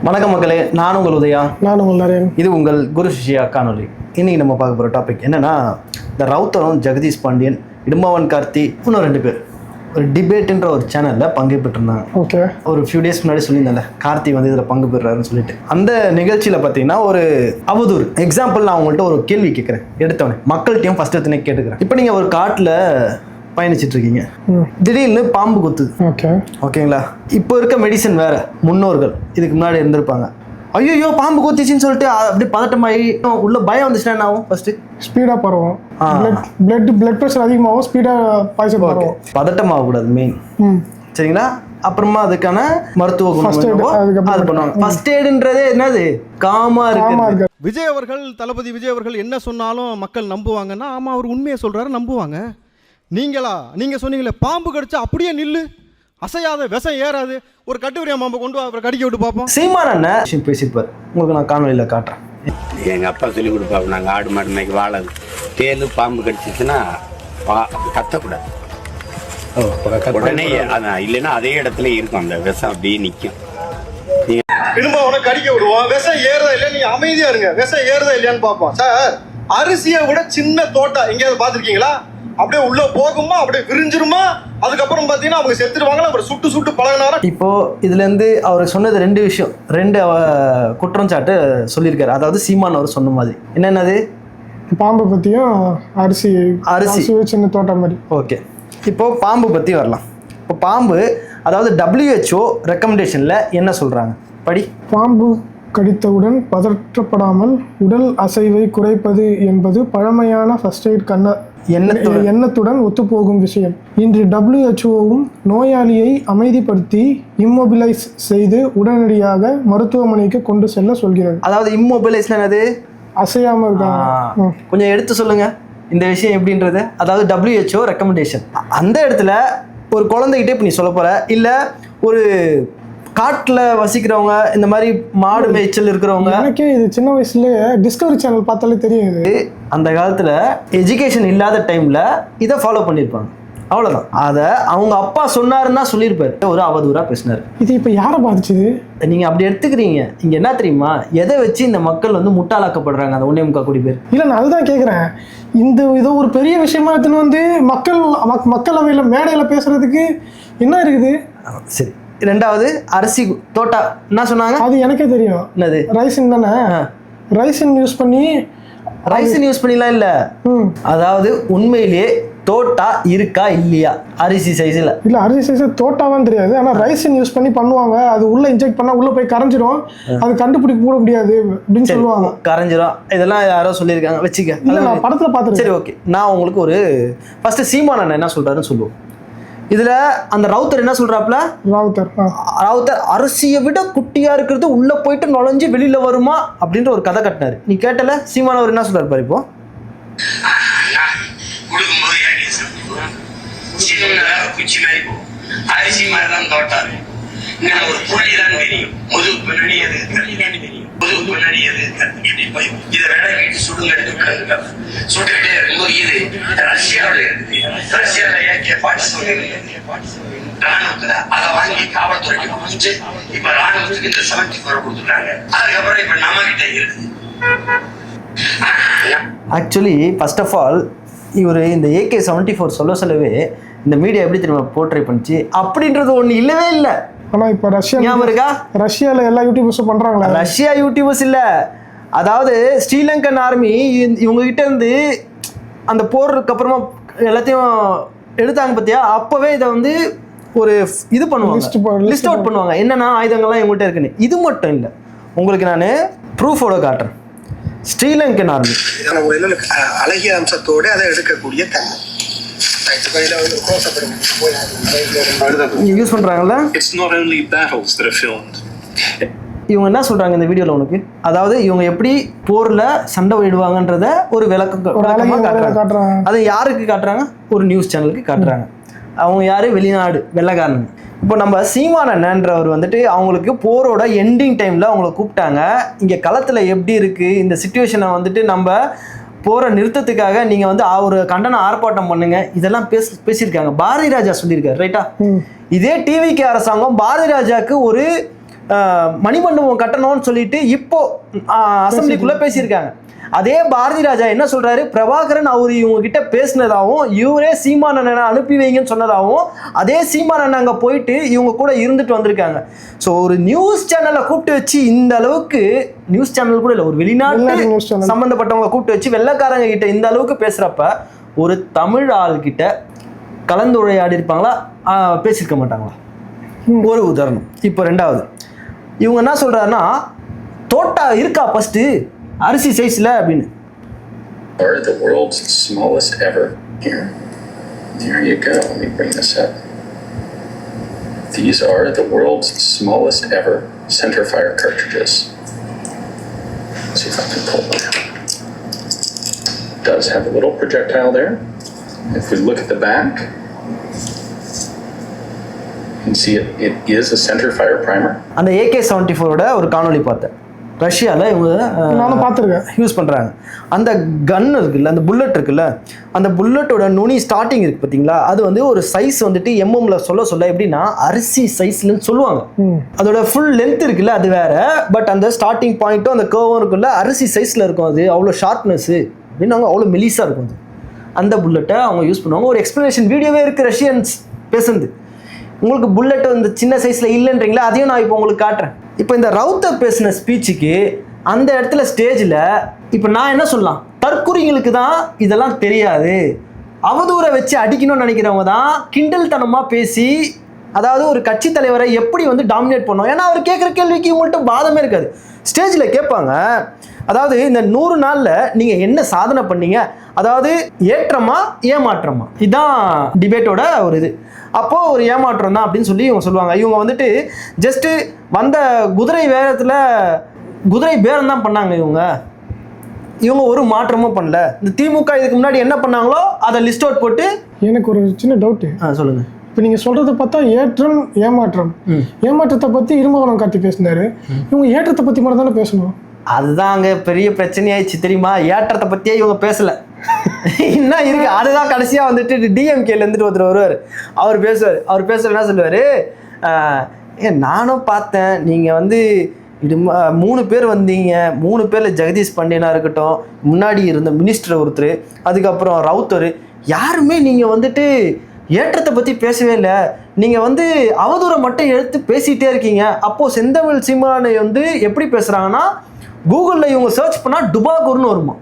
வணக்கம் மக்களே, நான் உங்கள் உதயா. நான் உங்கள் நரேன். இது உங்கள் குரு சிஷ்யா காணொலி. இன்னைக்கு நம்ம பார்க்க போகிற டாபிக் என்னன்னா, இந்த ரவுத்தரும் ஜெகதீஷ் பாண்டியன், இடும்பாவன் கார்த்தி, இன்னும் 2 பேர் ஒரு டிபேட்ன்ற ஒரு சேனலில் பங்கு பெற்றிருந்தாங்க. ஓகே, ஒரு ஃபியூ டேஸ் முன்னாடி சொல்லியிருந்தேன்ல, கார்த்தி வந்து இதில் பங்கு பெறுறாருன்னு சொல்லிட்டு. அந்த நிகழ்ச்சியில் பார்த்தீங்கன்னா ஒரு அவதூறு எக்ஸாம்பிள் நான் உங்கள்கிட்ட ஒரு கேள்வி கேட்குறேன். எடுத்தவனே மக்கள்கிட்டையும் ஃபர்ஸ்ட் எடுத்துனே கேட்டுக்கிறேன். இப்போ நீங்கள் ஒரு காட்டில் பயணிச்சுட்டு இருக்கீங்க, திடீர்னு பாம்பு குத்துது. ஓகேங்களா? இப்போ இருக்க மெடிசன் வேற, முன்னோர்கள் இதுக்கு முன்னாடி இருந்திருப்பாங்க. ஐயோ பாம்பு குத்திச்சுன்னு சொல்லிட்டு அப்படியே பதட்டமாகி உள்ள பயம் வந்துச்சுன்னா என்ன ஆகும்? ஃபர்ஸ்ட் ஸ்பீடாக பரவும், பிளட் ப்ரெஷர் அதிகமாகும், ஸ்பீடாக பாய்ச்சல் பரவும். பதட்டமாகக்கூடாது மெயின், சரிங்களா? அப்புறமா அதுக்கான மருத்துவ குணம் ஃபர்ஸ்ட் எய்டுன்றதே என்னது, காமா இருக்கு. விஜய் அவர்கள், தளபதி விஜய் அவர்கள் என்ன சொன்னாலும் மக்கள் நம்புவாங்கன்னா, ஆமா அவர் உண்மையை சொல்றாரு, நம்புவாங்க. நீங்க சொன்னீங்களே பாம்பு கடிச்சா அப்படியே நில்லு, அசையாத, விஷம் ஏறாது, ஒரு கட்டுவரியா பாம்பை கொண்டு அப்புறம் கடிக்க விட்டு பார்ப்போம். சீமான் அண்ணன் பேசிப்பார், உங்களுக்கு நான் காணொலியில் காட்டுறேன். எங்கள் அப்பா சொல்லி கொடுப்பாங்க, நாங்கள் ஆடு மாடு மேய்க்க வாழது, தேலு பாம்பு கடிச்சிச்சுன்னா கத்தக்கூடாது. உடனே இல்லைன்னா அதே இடத்துல இருக்கும், அந்த விஷம் அப்படியே நிற்கும். திரும்ப அவனை கடிக்க விடுவோம், விஷம் ஏறுதா இல்லையா, நீங்க அமைதியா இருங்க, விஷம் ஏறுதா இல்லையான்னு பார்ப்போம். சார், அரிசியை விட சின்ன தோட்டா எங்கேயாவது பார்த்துருக்கீங்களா? அப்படியே உள்ள போகுமா, அப்படியே விரிஞ்சிருமா, அதுக்கப்புறம் பாத்தீங்கன்னா அவங்க செத்துருவாங்களா, அப்புறம் சுட்டு பழகினாரா. இப்போ இதுல இருந்து அவர் சொன்னது 2 விஷயம், 2 குற்றச்சாட்டு சொல்லியிருக்காரு. அதாவது சீமான் அவர் சொன்ன மாதிரி என்னென்னது, பாம்பு பத்தியும் அரிசி சின்ன தோட்டம் மாதிரி. ஓகே, இப்போ பாம்பு பத்தி வரலாம். இப்போ பாம்பு, அதாவது WHO ரெக்கமெண்டேஷன்ல என்ன சொல்றாங்க படி. பாம்பு கடித்தவுடன் பதற்றப்படாமல் உடல் அசைவை குறைப்பது என்பது பழமையான ஃபர்ஸ்ட் எய்ட் எண்ணத்துடன் ஒத்துப்போகும் விஷயம். இன்று WHO-வும் நோயாளியை அமைதிப்படுத்தி இம்மொபிலைஸ் செய்து உடனடியாக மருத்துவமனைக்கு கொண்டு செல்ல சொல்கிறது. அதாவது இம்மொபிலைஸ் என்னது, அசையாம இருக்காங்க. கொஞ்சம் எடுத்து சொல்லுங்க இந்த விஷயம் எப்படின்றது. அதாவது WHO ரெக்கமெண்டேஷன், அந்த இடத்துல ஒரு குழந்தைகிட்டே இப்போ நீ சொல்ல போற, இல்ல ஒரு காட்டில் வசிக்கிறவங்க, இந்த மாதிரி மாடு மேய்ச்சல் இருக்கிறவங்க. எனக்கே இது சின்ன வயசுலேயே டிஸ்கவரி சேனல் பார்த்தாலே தெரியும். இது அந்த காலத்தில் எஜுகேஷன் இல்லாத டைமில் இதை ஃபாலோ பண்ணியிருப்பாங்க, அவ்வளோதான். அதை அவங்க அப்பா சொன்னாருன்னா சொல்லியிருப்பாரு, ஒரு அவதூறாக பேசினார். இது இப்போ யாரை பாதிச்சுது? நீங்கள் அப்படி எடுத்துக்கிறீங்க. இங்கே என்ன தெரியுமா, எதை வச்சு இந்த மக்கள் வந்து முட்டாளாக்கப்படுறாங்க, அந்த 1.25 கோடி பேர். இல்லை, நான் அதுதான் கேட்குறேன். இதை ஒரு பெரிய விஷயமா எடுத்துன்னு வந்து மக்களவையில் மேடையில் பேசுறதுக்கு என்ன இருக்குது? சரி, 2வது அரிசி தோட்டா என்ன சொன்னாங்க, அது எனக்கே தெரியும். என்னது, ரைசின் தானே. ரைசின் யூஸ் பண்ணிலாம் இல்லை. அதாவது உண்மையிலேயே தோட்டா இருக்கா இல்லையா அரிசி சைஸில்? இல்லை, அரிசி சைஸில் தோட்டாவான்னு தெரியாது, ஆனால் ரைசின் யூஸ் பண்ணி பண்ணுவாங்க. அது உள்ளே இன்ஜெக்ட் பண்ணால் உள்ளே போய் கரைஞ்சிரும், அது கண்டுபிடிக்க கூட முடியாது அப்படின்னு சொல்லுவாங்க. கரைஞ்சிரும், இதெல்லாம் யாரோ சொல்லியிருக்காங்க வச்சுக்க. இல்லை, நான் படத்தில் பார்த்துருக்கேன். சரி, ஓகே, நான் உங்களுக்கு ஒரு ஃபர்ஸ்ட் சீமான் அண்ணன் என்ன சொல்கிறாருன்னு சொல்லுவோம். இதுல அந்த ரவுத்தர் என்ன சொல்றாப்ல, ரவுத்தர் அரிசியை விட குட்டியா இருக்கிறது உள்ள போயிட்டு நுழைஞ்சு வெளியில வருமா அப்படின்ற ஒரு கதை கட்டினாரு. நீ கேட்டல, சீமானவர் என்ன சொல்றாரு பாரு. இப்போ அரிசி மாதிரி தான் தோட்டாரு, ஒரு புள்ளி தான் தெரியும், முதுகு பின்னாடி அது தெரியும், முதுகு பின்னாடி அது போய் இதை விளக்கிட்டு சுடுங்க, சுட்டுக்கிட்டே இருக்கும்போது இது ரஷ்யாவில் இருக்குது, ரஷ்யாவில் ராணுவத்துல அதை வாங்கி காவல்துறைக்கு முடிச்சு இப்ப ராணுவத்துக்கு இந்த 74 கொடுத்துட்டாங்க. அதுக்கப்புறம் இப்ப நம்ம கிட்ட இருக்குது. ஆக்சுவலி ஃபர்ஸ்ட் ஆஃப் ஆல் இவர் இந்த AK-74 சொல்லவே இந்த மீடியா எப்படி திரும்ப போர்ட்ரை பண்ணிச்சு அப்படின்றது ஒன்று இல்லவே இல்லை. ஆனால் இப்போ ரஷ்யாவில் எல்லா யூடியூபர்ஸும் பண்ணுறாங்களா? ரஷ்யா யூடியூபர்ஸ் இல்லை, அதாவது ஸ்ரீலங்கன் ஆர்மி இவங்ககிட்ட இருந்து அந்த போருக்கு அப்புறமா எல்லாத்தையும் எடுத்தாங்க பார்த்தியா, அப்போவே இதை வந்து ஒரு இது பண்ணுவாங்க, லிஸ்ட் அவுட் பண்ணுவாங்க, என்னென்ன ஆயுதங்கள்லாம் இவங்கள்ட்ட இருக்குன்னு. இது மட்டும் இல்லை, உங்களுக்கு நான் ப்ரூஃபோட காட்டுறேன். ஸ்ரீலங்கன் ஆர்மி அழகிய அம்சத்தோடு அதை எடுக்கக்கூடிய தன்மை யூஸ் பண்றாங்கல்ல. இவங்க என்ன சொல்றாங்க இந்த வீடியோல உனக்கு, அதாவது இவங்க எப்படி போர்ல சண்டை விடுவாங்கன்றத ஒரு விளக்கமா காட்டுறாங்க. அதை யாருக்கு காட்டுறாங்க? ஒரு நியூஸ் சேனலுக்கு காட்டுறாங்க. அவங்க யாரு, வெளிநாடு வெள்ளைக்காரங்க. இப்போ நம்ம சீமான் அண்ணன்றவர் வந்துட்டு அவங்களுக்கு போரோட எண்டிங் டைம்ல அவங்கள கூப்பிட்டாங்க. இங்க களத்துல எப்படி இருக்கு இந்த சிச்சுவேஷனை வந்துட்டு நம்ம போற நிறுத்தத்துக்காக நீங்க வந்து ஒரு கண்டன ஆர்ப்பாட்டம் பண்ணுங்க, இதெல்லாம் பேசியிருக்காங்க. பாரதி ராஜா சொல்லியிருக்காரு, ரைட்டா? இதே டிவிக்கு அரசாங்கம் பாரதி ராஜாக்கு ஒரு மணிமண்டபம் கட்டணும்னு சொல்லிட்டு இப்போ அசம்பிளிக்குள்ள பேசியிருக்காங்க. அதே பாரதி ராஜா என்ன சொல்றாரு, பிரபாகரன் அவர் இவங்க கிட்ட பேசினதாகவும் இவரே சீமான் அண்ணனை அனுப்பி வைங்கன்னு சொன்னதாகவும் அதே சீமான் அண்ணன் அங்கே போயிட்டு இவங்க கூட இருந்துட்டு வந்திருக்காங்க. ஸோ ஒரு நியூஸ் சேனலை கூப்பிட்டு வச்சு இந்த அளவுக்கு, நியூஸ் சேனல் கூட இல்லை, ஒரு வெளிநாட்டு சம்பந்தப்பட்டவங்களை கூப்பிட்டு வச்சு வெள்ளைக்காரங்க கிட்ட இந்த அளவுக்கு பேசுறப்ப ஒரு தமிழ் ஆள் கிட்ட கலந்துரையாடி இருப்பாங்களா, பேசியிருக்க மாட்டாங்களா? ஒரு உதாரணம். இப்போ ரெண்டாவது இவங்க என்ன சொல்றாருன்னா, தோட்டா இருக்கா ஃபர்ஸ்ட் அரிசி சைஸ்ல அப்படின்னு. Are the world's smallest ever here. There you go. Let me bring this up. These are the world's smallest ever center fire cartridges. Let's see if I can pull one out. It does have a little projectile there. If we look at the back, you can see it is a center fire primer. அந்த AK-74 ஓட ஒரு காணொளி பார்த்தேன். ரஷ்யாவில் இவங்க நானும் பார்த்துருக்கேன் use பண்ணுறாங்க. அந்த கன் இருக்குல்ல, அந்த புல்லட் இருக்குல்ல, அந்த புல்லட்டோட நுனி ஸ்டார்டிங் இருக்குது பார்த்தீங்களா, அது வந்து ஒரு சைஸ் வந்துட்டு எம்எம்ல சொல்ல எப்படின்னா அரிசி சைஸ்லன்னு சொல்லுவாங்க. அதோட ஃபுல் லென்த் இருக்குல்ல அது வேற, பட் அந்த ஸ்டார்டிங் பாயிண்ட்டும் அந்த கர்வும் இருக்குல்ல அரிசி சைஸில் இருக்கும். அது அவ்வளோ ஷார்ப்னஸ்ஸு அப்படின்னு அவ்வளோ மெலிசாக இருக்கும். அது அந்த புல்லட்டை அவங்க யூஸ் பண்ணுவாங்க. ஒரு எக்ஸ்ப்ளனேஷன் வீடியோவே இருக்குது ரஷ்யன்ஸ் பேசுறது. உங்களுக்கு புல்லட் இந்த சின்ன சைஸில் இல்லைன்றீங்களா, அதையும் நான் இப்போ உங்களுக்கு காட்டுறேன். இப்போ இந்த ரவுத்தர் பேசின ஸ்பீச்சுக்கு அந்த இடத்துல ஸ்டேஜில் இப்போ நான் என்ன சொல்லலாம், தற்குறிங்களுக்கு தான் இதெல்லாம் தெரியாது, அவதூறை வச்சு அடிக்கணும்னு நினைக்கிறவங்க தான் கிண்டல் தனமாக பேசி, அதாவது ஒரு கட்சி தலைவரை எப்படி வந்து டாமினேட் பண்ணோம். ஏன்னா அவர் கேட்குற கேள்விக்கு இவங்கள்ட்ட வாதமே இருக்காது. ஸ்டேஜில் கேட்பாங்க, அதாவது இந்த 100 நாளில் நீங்கள் என்ன சாதனை பண்ணீங்க, அதாவது ஏற்றமா ஏமாற்றமா, இதுதான் டிபேட்டோட ஒரு இது. அப்போது ஒரு ஏமாற்றம் தான் அப்படின்னு சொல்லி இவங்க சொல்லுவாங்க. இவங்க வந்துட்டு ஜஸ்ட்டு வந்த குதிரை வேகத்தில் குதிரை பேரம் தான் பண்ணாங்க. இவங்க ஒரு மாற்றமும் பண்ணல. இந்த திமுக இதுக்கு முன்னாடி என்ன பண்ணாங்களோ அதை லிஸ்ட் அவுட் போட்டு. எனக்கு ஒரு சின்ன டவுட்டு. சொல்லுங்கள். இப்போ நீங்கள் சொல்கிறத பார்த்தா ஏற்றம் ஏமாற்றம், ஏமாற்றத்தை பற்றி இரும்பவனம் காட்டி பேசினாரு. இவங்க ஏற்றத்தை பற்றி மட்டும் தானே பேசணும். அதுதான் அங்கே பெரிய பிரச்சனையாயிடுச்சு தெரியுமா. ஏற்றத்தை பற்றியே இவங்க பேசலை. என்ன இருக்கு, அதுதான் கடைசியாக வந்துட்டு டிஎம்கேல இருந்துட்டு ஒருத்தர் வருவார், அவர் பேசுவார். அவர் பேசுகிற என்ன சொல்லுவார், நானும் பார்த்தேன் நீங்கள் வந்து இது 3 பேர் வந்தீங்க, 3 பேரில் ஜெகதீஷ் பண்டியனா இருக்கட்டும், முன்னாடி இருந்த மினிஸ்டர் ஒருத்தர், அதுக்கப்புறம் ரவுத்தர், யாருமே நீங்கள் வந்துட்டு ஏற்றத்தை பற்றி பேசவே இல்லை, நீங்கள் வந்து அவதூறை மட்டும் எடுத்து பேசிகிட்டே இருக்கீங்க. அப்போது செந்தமிழ் சீமானை வந்து எப்படி பேசுகிறாங்கன்னா, கூகுளில் இவங்க சர்ச் பண்ணால் டுபாகூர்னு வருமா,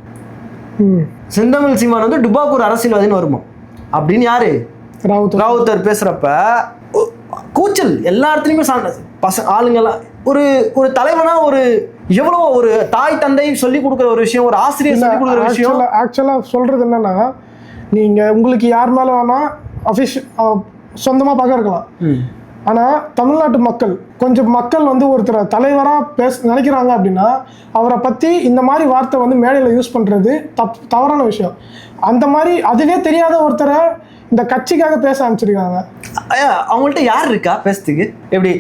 செந்தமிழ் சீமான் வந்து டுபாகூர் அரசியல்வாதின்னு வருமா அப்படின்னு யாரு ராவுத்தர் பேசுகிறப்ப கூச்சல் எல்லா இடத்துலையுமே ஆளுங்கெல்லாம். ஒரு தலைவனா ஒரு எவ்வளோ ஒரு தாய் தந்தை சொல்லி கொடுக்குற ஒரு விஷயம், ஒரு ஆசிரியர் சொல்லி கொடுக்குற விஷயம். ஆக்சுவலாக சொல்கிறது என்னன்னா, நீங்கள் உங்களுக்கு யார் மேலே வேணால் சொந்தமாக பார்க்க இருக்கலாம், ஆனால் தமிழ்நாட்டு மக்கள் வந்து ஒருத்தரை தலைவராக நினைக்கிறாங்க அப்படின்னா அவரை பற்றி இந்த மாதிரி வார்த்தை வந்து மேடையில் யூஸ் பண்ணுறது தவறான விஷயம். அந்த மாதிரி அதுவே தெரியாத ஒருத்தரை இந்த கட்சிக்காக பேச ஆரம்பிச்சிருக்காங்க. அவங்கள்ட்ட யார் இருக்கா பேசுறதுக்கு? எப்படி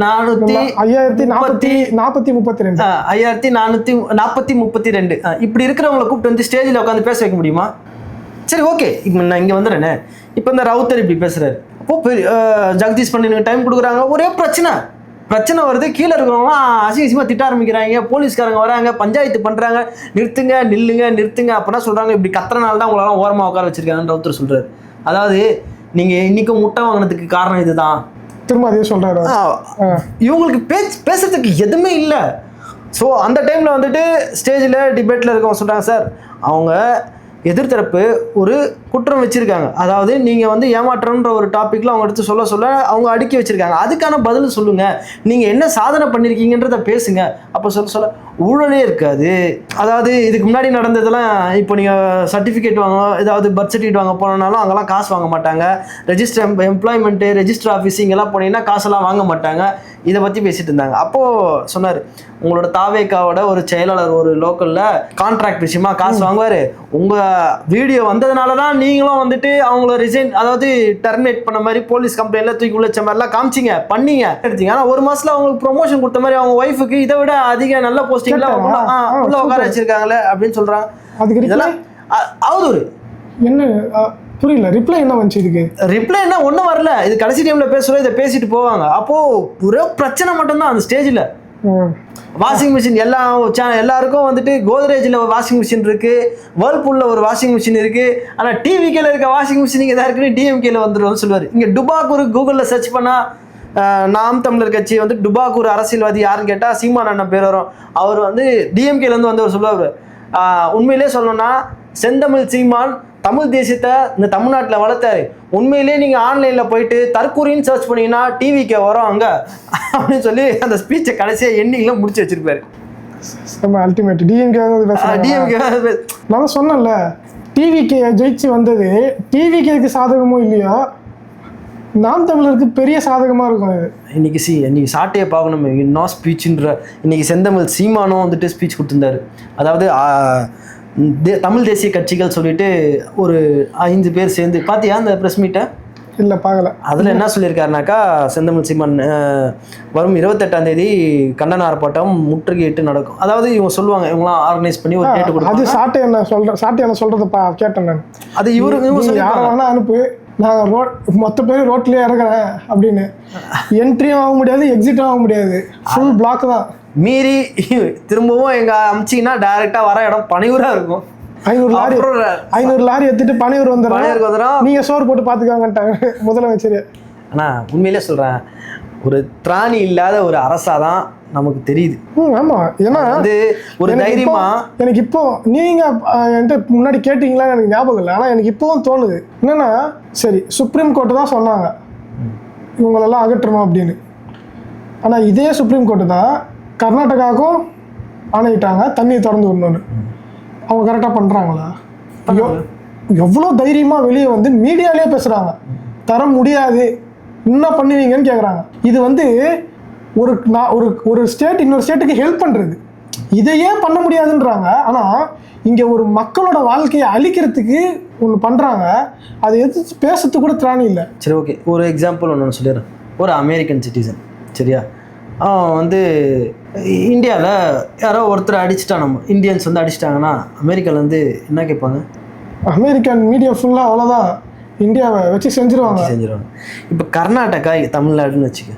5432 இப்படி இருக்கிறவங்களை கூப்பிட்டு வந்து ஸ்டேஜில் உட்காந்து பேச வைக்க முடியுமா? சரி, ஓகே, இப்போ நான் இங்கே வந்துடுறேனே. இப்போ இந்த ரவுத்தர் இப்படி பேசுகிறாரு, அப்போ ஜெகதீஷ் பண்டியனுக்கு டைம் கொடுக்குறாங்க. ஒரே பிரச்சனை வருது, கீழே இருக்கிறவங்க அசிங்கமாக திட்ட ஆரம்பிக்கிறாங்க, போலீஸ்காரங்க வராங்க, பஞ்சாயத்து பண்ணுறாங்க, நிறுத்துங்க அப்படின்னா சொல்கிறாங்க. இப்படி கத்துறனால தான் உங்களெல்லாம் ஓரமாக உட்கார வச்சிருக்காங்கன்னு ரவுத்தர் சொல்கிறாரு. அதாவது நீங்கள் இன்றைக்கும் முட்டை வாங்கினதுக்கு காரணம் இதுதான், திரும்ப அதே சொல்கிறாரு. இவங்களுக்கு பேசுறதுக்கு எதுவுமே இல்லை. ஸோ அந்த டைமில் வந்துட்டு ஸ்டேஜில் டிபேட்டில் இருக்கவங்க சொல்கிறாங்க, சார் அவங்க எதிர்த்தரப்பு ஒரு குற்றம் வச்சுருக்காங்க, அதாவது நீங்கள் வந்து ஏமாற்றம்ன்ற ஒரு டாப்பிக்கில் அவங்க எடுத்து சொல்ல அவங்க அடுக்கி வச்சுருக்காங்க, அதுக்கான பதில் சொல்லுங்கள், நீங்கள் என்ன சாதனை பண்ணியிருக்கீங்கன்றத பேசுங்க. அப்போ சொல்ல ஊழலே இருக்காது. அதாவது இதுக்கு முன்னாடி நடந்ததெல்லாம் இப்போ நீங்கள் சர்டிஃபிகேட் வாங்க, ஏதாவது பர்த் சர்டிஃபிகேட் வாங்க போனாலும் அங்கெல்லாம் காசு வாங்க மாட்டாங்க. எம்ப்ளாய்மெண்ட்டு ரெஜிஸ்டர் ஆஃபீஸ் இங்கெல்லாம் போனீங்கன்னா காசெல்லாம் வாங்க மாட்டாங்க. இதை பற்றி பேசிகிட்டு இருந்தாங்க. அப்போது சொன்னார், உங்களோட தாவேக்காவோட ஒரு செயலாளர் ஒரு லோக்கலில் கான்ட்ராக்ட் விஷயமா காசு வாங்குவார், உங்கள் வீடியோ வந்ததுனால தான் நீங்களும் வந்துட்டு அவங்கள ரிசைன், அதாவது டெர்மினேட் பண்ண மாதிரி போலீஸ் கம்ப்ளைண்ட்ல தூக்கி உள்ள வச்ச மாதிரிலாம் காமிச்சிங்க பண்ணீங்க எடுத்தீங்க. ஆனால் 1 மாதத்தில் அவங்களுக்கு ப்ரொமோஷன் கொடுத்த மாதிரி அவங்க ஒய்ஃபுக்கு இதை விட அதிக நல்ல போஸ்டிங்லாம் உள்ள உட்கார வச்சிருக்காங்களே அப்படின்னு சொல்கிறாங்க. அதுக்கு இதெல்லாம் அவதூறு. என்ன புரியல, ரிப்ளை என்ன வந்துச்சு இதுக்கு? ரிப்ளை என்ன ஒன்றும் வரல. இது கடைசி டைமில் பேசுகிறோம், இதை பேசிட்டு போவாங்க. அப்போது ஒரே பிரச்சனை மட்டும்தான் அந்த ஸ்டேஜில். வாஷிங் மிஷின் எல்லாருக்கும் வந்துட்டு கோத்ரேஜில் ஒரு வாஷிங் மிஷின் இருக்குது, வேர்ல்பூலில் ஒரு வாஷிங் மிஷின் இருக்குது. ஆனால் டிவிகேல இருக்க வாஷிங் மிஷின் இங்கே தான் இருக்குன்னு டிஎம்கேல வந்துடும் சொல்லுவார். இங்கே டுபாக்கூர் கூகுளில் சர்ச் பண்ணால் நாம் தமிழர் கட்சி வந்து டுபாக்கூர் அரசியல்வாதி யாருன்னு கேட்டால் சீமான் அண்ணன் பேர் வரும். அவர் வந்து டிஎம்கேலேருந்து வந்து அவர் சொல்லுவார். உண்மையிலே சொல்லணும்னா செந்தமிழ் சீமான் தமிழ் தேசியத்தை இந்த தமிழ்நாட்டில் வளர்த்தாரு. உண்மையிலேயே நீங்கள் ஆன்லைனில் போயிட்டு தற்கூரின்னு சர்ச் பண்ணிங்கன்னா டிவிக்கே வரும் அங்கே அப்படின்னு சொல்லி அந்த ஸ்பீச்சை கடைசியாக எண்டிங்கில் முடிச்சு வச்சிருப்பாரு. அல்டிமேட் டிஎம்கே நான் சொன்னேன்ல, டிவிக்கே ஜெயிச்சு வந்தது டிவிகேக்கு சாதகமோ இல்லையோ நாம் தமிழருக்கு பெரிய சாதகமாக இருக்கும். இது இன்னைக்கு சாட்டையை பார்க்கணும். இன்னும் ஸ்பீச்சுன்ற இன்னைக்கு செந்தமிழ் சீமானும் வந்துட்டு ஸ்பீச் கொடுத்துருந்தாரு. அதாவது தமிழ் தேசிய கட்சிகள் சொல்லிட்டு ஒரு 5 பேர் சேர்ந்து பார்த்தியா அந்த ப்ரெஸ் மீட்டை? இல்லை, பார்க்கல. அதில் என்ன சொல்லியிருக்காருனாக்கா, செந்தமிழ் சீமான் வரும் 28ஆம் தேதி கண்டன ஆர்ப்பாட்டம் முற்றுகையிட்டு நடக்கும். அதாவது இவங்க சொல்லுவாங்க, இவங்களாம் ஆர்கனைஸ் பண்ணி ஒரு கேட்டு கொடுப்பாங்க. அது சாட்டை என்ன சொல்கிறதப்பா கேட்டேன் நான். அது இவங்க யாரை வேணா அனுப்பு, நான் மொத்த பேர் ரோட்லேயே இறங்குறேன் அப்படின்னு. என்ட்ரியும் ஆக முடியாது, எக்ஸிட்டும் ஆக முடியாது, ஃபுல் பிளாக் தான். மீறி திரும்பவும் எங்க அமிச்சிங்கன்னா டைரக்டா வர இடம் பனையூரா இருக்கும். 500 லாரி எடுத்துட்டு பனையூர் வந்துடும். நீங்க சோறு போட்டு பாத்துக்காங்கட்டாங்க முதலமைச்சர். ஆனா உண்மையிலே சொல்றேன், ஒரு திராணி இல்லாத ஒரு அரசாதான் நமக்கு தெரியுது. ஆமா, ஏன்னா வந்து ஒரு தைரியமா எனக்கு இப்போ நீங்க என்கிட்ட முன்னாடி கேட்டீங்களா எனக்கு ஞாபகம் இல்லை. ஆனா எனக்கு இப்பவும் தோணுது என்னன்னா, சரி சுப்ரீம் கோர்ட்டு தான் சொன்னாங்க இவங்களெல்லாம் அகற்றணும் அப்படின்னு. ஆனா இதே சுப்ரீம் கோர்ட்டு தான் கர்நாடகாவுக்கும் ஆணையிட்டாங்க தண்ணியை திறந்து விடணும்னு. அவங்க கரெக்டாக பண்ணுறாங்களா? எவ்வளோ தைரியமாக வெளியே வந்து மீடியாலேயே பேசுகிறாங்க, தர முடியாது என்ன பண்ணுவீங்கன்னு கேட்குறாங்க. இது வந்து ஒரு ஸ்டேட் இன்னொரு ஸ்டேட்டுக்கு ஹெல்ப் பண்ணுறது, இதையே பண்ண முடியாதுன்றாங்க. ஆனால் இங்கே ஒரு மக்களோட வாழ்க்கையை அழிக்கிறதுக்கு ஒன்று பண்ணுறாங்க, அதை எதிர்த்து பேசுறதுக்கு கூட திராணி இல்லை. சரி, ஓகே, ஒரு எக்ஸாம்பிள் ஒன்று சொல்லிடுறேன். ஒரு அமெரிக்கன் சிட்டிசன், சரியா, அவன் வந்து இந்தியாவில் யாரோ ஒருத்தர் அடிச்சிட்டான், நம்ம இந்தியன்ஸ் வந்து அடிச்சிட்டாங்கன்னா அமெரிக்காவில் வந்து என்ன கேட்பாங்க? அமெரிக்கன் மீடியா ஃபுல்லாக அவ்வளோதான், இந்தியாவை வச்சு செஞ்சுருவாங்க. இப்போ கர்நாடகா தமிழ்நாடுன்னு வச்சுக்க,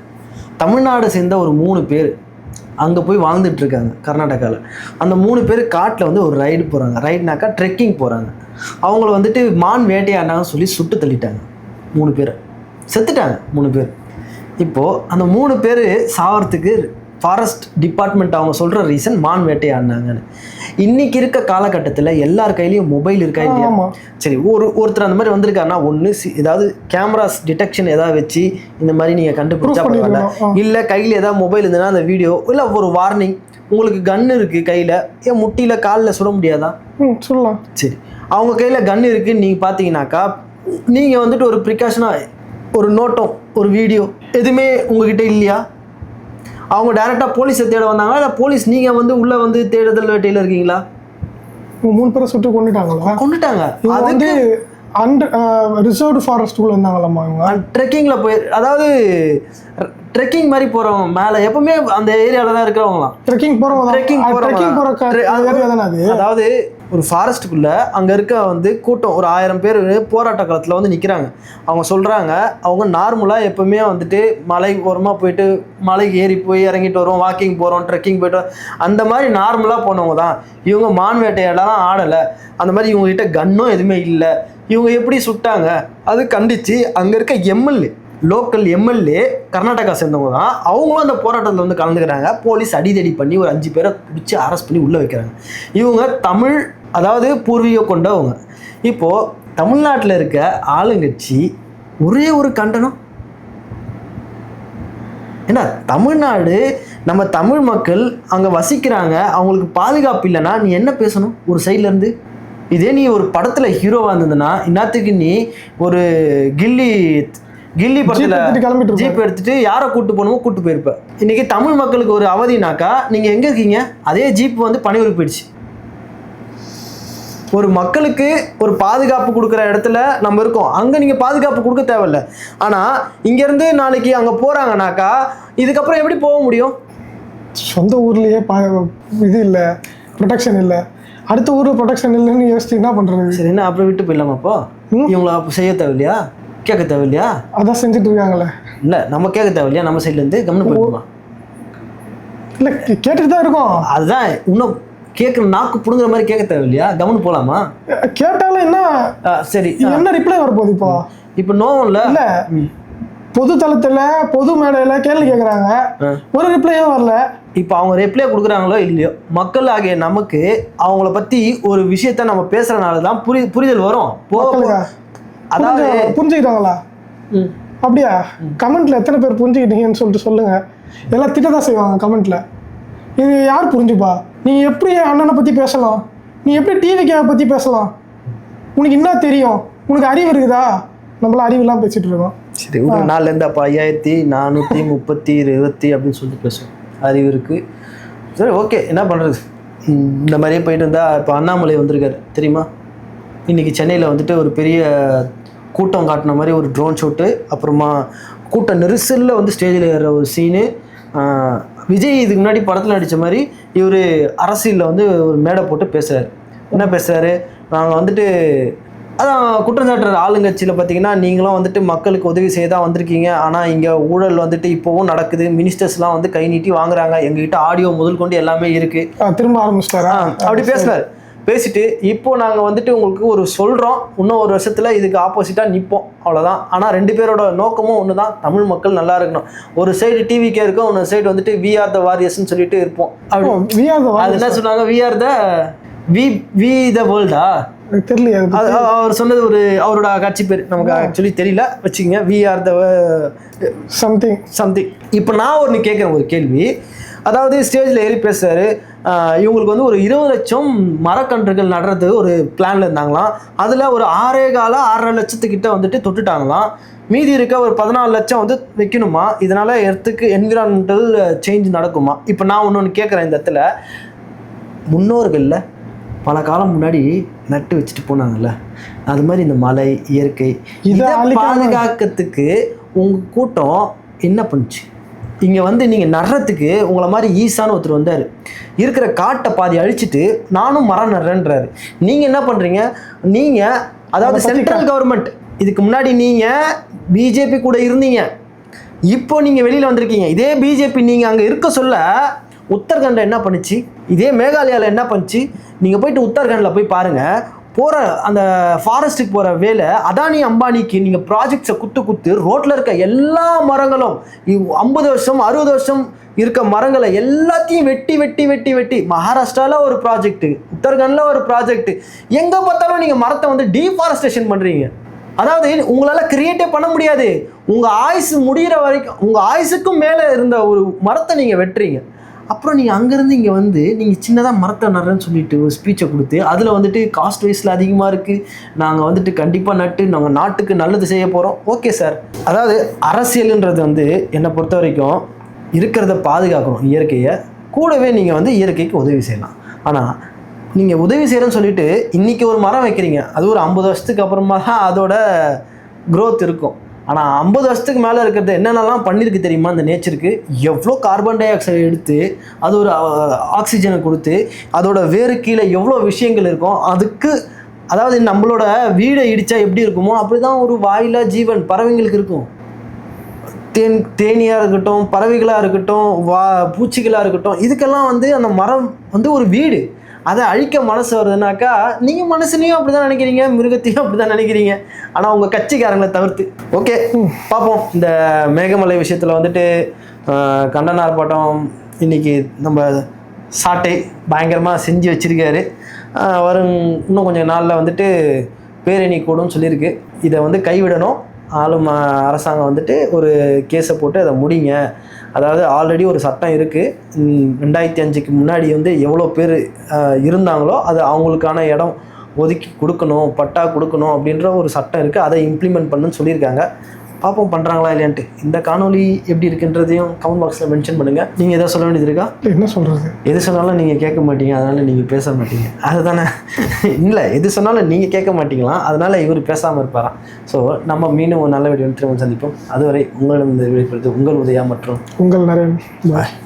தமிழ்நாடு சேர்ந்த ஒரு 3 பேர் அங்கே போய் வாழ்ந்துட்டு இருக்காங்க கர்நாடகாவில். அந்த 3 பேர் காட்டில் வந்து ஒரு ரைடு போகிறாங்க. ரைடுனாக்கா ட்ரெக்கிங் போகிறாங்க. அவங்கள வந்துட்டு மான் வேட்டையாடினாங்கன்னு சொல்லி சுட்டு தள்ளிட்டாங்க. 3 பேர் செத்துட்டாங்க. 3 பேர். இப்போது அந்த 3 பேர் சாவறதுக்கு ஃபாரஸ்ட் டிபார்ட்மெண்ட் அவங்க சொல்கிற ரீசன் மான் வேட்டையாடினாங்கன்னு. இன்றைக்கி இருக்க காலகட்டத்தில் எல்லார் கையிலையும் மொபைல் இருக்கா இல்லையா? சரி, ஒருத்தர் அந்த மாதிரி வந்திருக்காருன்னா ஒன்று ஏதாவது கேமராஸ் டிடெக்ஷன் ஏதாவது வச்சு இந்த மாதிரி நீங்கள் கண்டுபிடிச்சா பரவாயில்ல. இல்லை கையில் ஏதாவது மொபைல் இருந்ததுன்னா அந்த வீடியோ, இல்லை ஒரு வார்னிங், உங்களுக்கு கன்று இருக்குது கையில், ஏன் முட்டியில் காலில் சுட முடியாதா? சொல்லலாம். சரி, அவங்க கையில் கன்று இருக்குதுன்னு நீங்கள் பார்த்தீங்கன்னாக்கா நீங்கள் வந்துட்டு ஒரு ப்ரிகாஷனாக ஒரு நோட்டம், ஒரு வீடியோ எதுவுமே உங்ககிட்ட இல்லையா? அவங்க டைரெக்டாக போலீஸை தேட வந்தாங்களா, இல்லை போலீஸ் நீங்கள் வந்து உள்ளே வந்து தேடுதல் வேட்டையில் இருக்கீங்களா? 3 பேரை சுட்டு கொண்டுட்டாங்களா? கொண்டுட்டாங்க. அது வந்து ரிசர்வ்டு ஃபாரஸ்ட்டுக்குள்ளே இருந்தாங்களாம்மா இவங்க. ட்ரெக்கிங்கில் போய், அதாவது ட்ரெக்கிங் மாதிரி போகிறவங்க மேலே எப்பவுமே அந்த ஏரியாவில் தான் இருக்கிறவங்களாம். ட்ரெக்கிங் போகிறவங்க. அதாவது ஒரு ஃபாரஸ்ட்டுக்குள்ளே அங்கே இருக்க வந்து கூட்டம் ஒரு 1000 பேர் போராட்ட காலத்தில் வந்து நிற்கிறாங்க. அவங்க சொல்கிறாங்க, அவங்க நார்மலாக எப்போவுமே வந்துட்டு மலை ஓரமாக போயிட்டு மலைக்கு ஏறி போய் இறங்கிட்டு வரோம், வாக்கிங் போகிறோம், ட்ரெக்கிங் போய்ட்டு அந்த மாதிரி நார்மலாக போனவங்க தான். இவங்க மான் வேட்டையெல்லாம் ஆடலை, அந்த மாதிரி இவங்ககிட்ட கன்னும் எதுவுமே இல்லை. இவங்க எப்படி சுட்டாங்க அது கண்டித்து அங்கே இருக்க எம்எல்ஏ, லோக்கல் எம்எல்ஏ கர்நாடகா சேர்ந்தவங்க தான், அவங்களும் அந்த போராட்டத்தில் வந்து கலந்துக்கிறாங்க. போலீஸ் அடிதடி பண்ணி ஒரு 5 பேரை பிடிச்சி அரெஸ்ட் பண்ணி உள்ளே வைக்கிறாங்க. இவங்க தமிழ், அதாவது பூர்வீகம் கொண்டவங்க. இப்போது தமிழ்நாட்டில் இருக்க ஆளுங்கட்சி ஒரே ஒரு கண்டனம், ஏன்னா தமிழ்நாடு நம்ம தமிழ் மக்கள் அங்கே வசிக்கிறாங்க, அவங்களுக்கு பாதுகாப்பு இல்லைன்னா நீ என்ன பேசணும் ஒரு சைட்லேருந்து? இதே நீ ஒரு படத்தில் ஹீரோவாக இருந்ததுன்னா இன்னத்துக்கு நீ ஒரு கில்லி படத்தில் ஜீப் எடுத்துட்டு யாரை கூட்டு போகணுமோ கூட்டு போயிருப்ப. இன்னைக்கு தமிழ் மக்களுக்கு ஒரு அவதினாக்கா நீங்கள் எங்கே இருக்கீங்க? அதே ஜீப் வந்து பணியூர் போயிடுச்சு. ஒரு மக்களுக்கு ஒரு பாதுகாப்பு கொடுக்குற இடத்துல நம்ம இருக்கோம், அங்கே நீங்கள் பாதுகாப்பு கொடுக்க தேவையில்ல. ஆனால் இங்கேருந்து நாளைக்கு அங்கே போகிறாங்கனாக்கா இதுக்கப்புறம் எப்படி போக முடியும்? சொந்த ஊர்லேயே இது இல்லை, ப்ரொடெக்ஷன் இல்லை, அடுத்த ஊரில் ப்ரொடெக்ஷன் இல்லைன்னு யோசிச்சு என்ன பண்ணுறது? சரி, என்ன அப்புறம் விட்டு போயிடலாமா? அப்போ இவங்கள அப்போ செய்ய தேவையில்லையா, கேட்க தேவையில்லையா? அதான் செஞ்சுட்டு இருக்காங்களே. இல்லை நம்ம கேட்க தேவையில்லையா, நம்ம சைட்லேருந்து கம்னு போயிடுமா? இல்லை கேட்டுட்டு தான் இருக்கோம். அதுதான் இன்னும் கேட்குற நாக்கு புடுங்குற மாதிரி கேட்க தேவையில்லையா, கவனம் போகலாமா? கேட்டாலும் என்ன சரி என்ன ரிப்ளை வரப்போகுது இப்போ நோவில் இல்லை பொது தளத்துல பொது மேடையில கேள்வி கேட்குறாங்க, ஒரு ரிப்ளையும் வரல. இப்போ அவங்க ரிப்ளை கொடுக்குறாங்களோ இல்லையோ, மக்கள் ஆகிய நமக்கு அவங்கள பற்றி ஒரு விஷயத்த நம்ம பேசுறதுனால தான் புரிதல் வரும். அதாவது புரிஞ்சுக்கிட்டாங்களா? அப்படியா? கமெண்ட்ல எத்தனை பேர் புரிஞ்சுக்கிட்டீங்கன்னு சொல்லிட்டு சொல்லுங்க. எல்லாம் திட்ட தான் செய்வாங்க கமெண்ட்ல. இது யார் புரிஞ்சுப்பா? நீ எப்படி அண்ணனை பத்தி பேசலாம்? நீ எப்படி டிவிக்கை பத்தி பேசலாம்? உனக்கு என்ன தெரியும்? உனக்கு அறிவு இருக்குதா? நம்மளாம் அறிவுலாம் பேசிட்டு இருக்கோம். சரி, ஒரு நாள்லேருந்து அப்போ 5430 அப்படின்னு சொல்லிட்டு பேசுவோம். அறிவு இருக்கு. சரி, ஓகே, என்ன பண்ணுறது? இந்த மாதிரியே போயிட்டு இருந்தா இப்போ அண்ணாமலை வந்திருக்காரு தெரியுமா? இன்றைக்கி சென்னையில் வந்துட்டு ஒரு பெரிய கூட்டம் காட்டின மாதிரி ஒரு ட்ரோன் ஷூட்டு, அப்புறமா கூட்ட நெரிசலில் வந்து ஸ்டேஜில் ஏறுற ஒரு சீனு. விஜய் இதுக்கு முன்னாடி படத்தில் நடித்த மாதிரி இவர் அரசியலில் வந்து ஒரு மேடை போட்டு பேசுகிறாரு. என்ன பேசுகிறாரு? நாங்கள் வந்துட்டு அதான் குற்றம் சாட்டுற ஆளுங்கட்சியில் பார்த்தீங்கன்னா, நீங்களும் வந்துட்டு மக்களுக்கு உதவி செய்ய தான் வந்திருக்கீங்க, ஆனால் இங்கே ஊழல் வந்துட்டு இப்போவும் நடக்குது, மினிஸ்டர்ஸ்லாம் வந்து கை நீட்டி வாங்குறாங்க, எங்ககிட்ட ஆடியோ முதல் கொண்டு எல்லாமே இருக்குது. திரும்ப ஆரம்பிச்சிட்டாரா? அப்படி பேசுகிறார். பேசிட்டு இப்போ நாங்கள் வந்துட்டு உங்களுக்கு ஒரு சொல்கிறோம், இன்னும் ஒரு வருஷத்தில் இதுக்கு ஆப்போசிட்டாக நிற்போம், அவ்வளோதான். ஆனால் 2 பேரோட நோக்கமும் ஒன்று தான், தமிழ் மக்கள் நல்லா இருக்கணும். ஒரு சைடு டிவிக்கே இருக்கும், இன்னொரு சைடு வந்துட்டு வி ஆர் த வாரியர்ஸ்ன்னு சொல்லிட்டு இருப்போம். அது என்ன சொன்னாங்க? We are the we the வேர்ல்டா தெரியல. அவர் சொன்னது ஒரு அவரோட கட்சி பேர், நமக்கு ஆக்சுவலி தெரியல, வச்சுக்கோங்க. We are the something. இப்போ நான் ஒன்று கேட்குறேன், ஒரு கேள்வி. அதாவது ஸ்டேஜில் ஏறி பேசுகிறாரு, இவங்களுக்கு வந்து ஒரு 20 லட்சம் மரக்கன்றுகள் நடுறது ஒரு பிளான்ல இருந்தாங்களாம். அதில் ஒரு 6.5 லட்சத்துக்கிட்ட வந்துட்டு தொட்டுட்டாங்களாம். மீதி இருக்க ஒரு 14 லட்சம் வந்து வைக்கணுமா? இதனால எர்த்துக்கு என்விரான்மெண்டல் சேஞ்ச் நடக்குமா? இப்போ நான் ஒன்று கேட்குறேன், இந்த இடத்துல முன்னோர்களில் பல காலம் முன்னாடி நட்டு வச்சுட்டு போனாங்கல்ல, அது மாதிரி இந்த மலை இயற்கை இதை பாதுகாக்கிறதுக்கு உங்கள் கூட்டம் என்ன பண்ணுச்சு? இங்கே வந்து நீங்கள் நடுறதுக்கு உங்களை மாதிரி ஈசான்னு ஒருத்தர் வந்தார், இருக்கிற காட்டை பாதி அழிச்சிட்டு நானும் மரம் நடுறேன்றாரு. நீங்கள் என்ன பண்ணுறீங்க? நீங்கள் அதாவது சென்ட்ரல் கவர்மெண்ட், இதுக்கு முன்னாடி நீங்கள் பிஜேபி கூட இருந்தீங்க, இப்போ நீங்கள் வெளியில் வந்திருக்கீங்க. இதே பிஜேபி நீங்கள் அங்கே இருக்க சொல்ல உத்தரகண்டில் என்ன பண்ணுச்சு, இதே மேகாலயாவில் என்ன பண்ணுச்சு? நீங்கள் போயிட்டு உத்தரகண்டில் போய் பாருங்கள். போகிற அந்த ஃபாரஸ்ட்டுக்கு போகிற வேலை அதானி அம்பானிக்கு நீங்கள் ப்ராஜெக்ட்ஸை குத்து ரோட்டில் இருக்க எல்லா மரங்களும் 50 வருஷம் 60 வருஷம் இருக்க மரங்களை எல்லாத்தையும் வெட்டி வெட்டி வெட்டி வெட்டி மகாராஷ்டிராவில் ஒரு ப்ராஜெக்ட்டு, உத்தரகண்டில் ஒரு ப்ராஜெக்ட்டு, எங்கே பார்த்தாலும் நீங்கள் மரத்தை வந்து டீஃபாரஸ்டேஷன் பண்ணுறீங்க. அதாவது உங்களால் கிரியேட்டே பண்ண முடியாது. உங்கள் ஆயுசு முடிகிற வரைக்கும், உங்கள் ஆயுசுக்கும் மேலே இருந்த ஒரு மரத்தை நீங்கள் வெட்டுறீங்க. அப்புறம் நீங்கள் அங்கேருந்து இங்கே வந்து நீங்கள் சின்னதாக மரத்தை நடுறேன்னு சொல்லிட்டு ஒரு ஸ்பீச்சை கொடுத்து அதில் வந்துட்டு காஸ்ட் வைஸில் அதிகமாக இருக்குது, நாங்கள் வந்துட்டு கண்டிப்பாக நட்டு நாங்கள் நாட்டுக்கு நல்லது செய்ய போகிறோம். ஓகே சார், அதாவது அரசியலுன்றது வந்து என்னை பொறுத்த வரைக்கும் இருக்கிறத பாதுகாக்கணும், இயற்கையை. கூடவே நீங்கள் வந்து இயற்கைக்கு உதவி செய்யலாம். ஆனால் நீங்கள் உதவி செய்கிறேன்னு சொல்லிட்டு இன்றைக்கி ஒரு மரம் வைக்கிறீங்க, அது ஒரு 50 வருஷத்துக்கு அப்புறமா தான் அதோட க்ரோத் இருக்கும். ஆனால் 50 வருஷத்துக்கு மேலே இருக்கிறது என்னென்னலாம் பண்ணியிருக்கு தெரியுமா? அந்த நேச்சருக்கு எவ்வளோ கார்பன் டை ஆக்சைடு எடுத்து அது ஒரு ஆக்சிஜனை கொடுத்து அதோட வேறு கீழே எவ்வளோ விஷயங்கள் இருக்கும். அதுக்கு அதாவது நம்மளோட வீடை இடித்தா எப்படி இருக்குமோ அப்படி தான் ஒரு வாயிலா ஜீவன் பறவைங்களுக்கு இருக்கும். தேனியாக இருக்கட்டும், பறவைகளாக இருக்கட்டும், பூச்சிகளாக இருக்கட்டும், இதுக்கெல்லாம் வந்து அந்த மரம் வந்து ஒரு வீடு. அதை அழிக்க மனசு வருதுனாக்கா நீங்கள் மனுஷனையும் அப்படி தான் நினைக்கிறீங்க, மிருகத்தையும் அப்படி தான் நினைக்கிறீங்க, ஆனால் உங்கள் கட்சிக்காரங்களை தவிர்த்து. ஓகே, பார்ப்போம். இந்த மேகமலை விஷயத்தில் வந்துட்டு கண்டன ஆர்ப்பாட்டம் இன்றைக்கி நம்ம சாட்டை பயங்கரமாக செஞ்சு வச்சுருக்காரு. வரும் இன்னும் கொஞ்சம் நாளில் வந்துட்டு பேரணி கூடும்னு சொல்லியிருக்கு. இதை வந்து கைவிடணும். ஆளும் அரசாங்கம் வந்துட்டு ஒரு கேஸை போட்டு அதை முடிங்க. அதாவது ஆல்ரெடி ஒரு சட்டம் இருக்குது, 2005க்கு முன்னாடி வந்து எவ்வளோ பேர் இருந்தாங்களோ அது அவங்களுக்கான இடம் ஒதுக்கி கொடுக்கணும், பட்டா கொடுக்கணும் அப்படின்ற ஒரு சட்டம் இருக்குது, அதை இம்ப்ளிமெண்ட் பண்ணுன்னு சொல்லியிருக்காங்க. பார்ப்போம் பண்ணுறாங்களா இல்லையான்ட்டு. இந்த காணொலி எப்படி இருக்குன்றதையும் கமெண்ட் பாக்ஸில் மென்ஷன் பண்ணுங்கள். நீங்கள் எதாவது சொல்ல வேண்டியது இருக்கா? என்ன சொல்கிறது? எது சொன்னாலும் நீங்கள் கேட்க மாட்டீங்க, அதனால் நீங்கள் பேச மாட்டீங்க, அதுதானே? இல்லை, எது சொன்னாலும் நீங்கள் கேட்க மாட்டீங்களாம், அதனால் இவர் பேசாமல் இருப்பாராம். ஸோ நம்ம மீண்டும் ஒரு நல்ல வீடியோ திரும்ப சந்திப்போம். அதுவரை உங்களிடம் விடைபெறுவது உங்கள் உதயா மற்றும் உங்கள் நரேன். பாய்.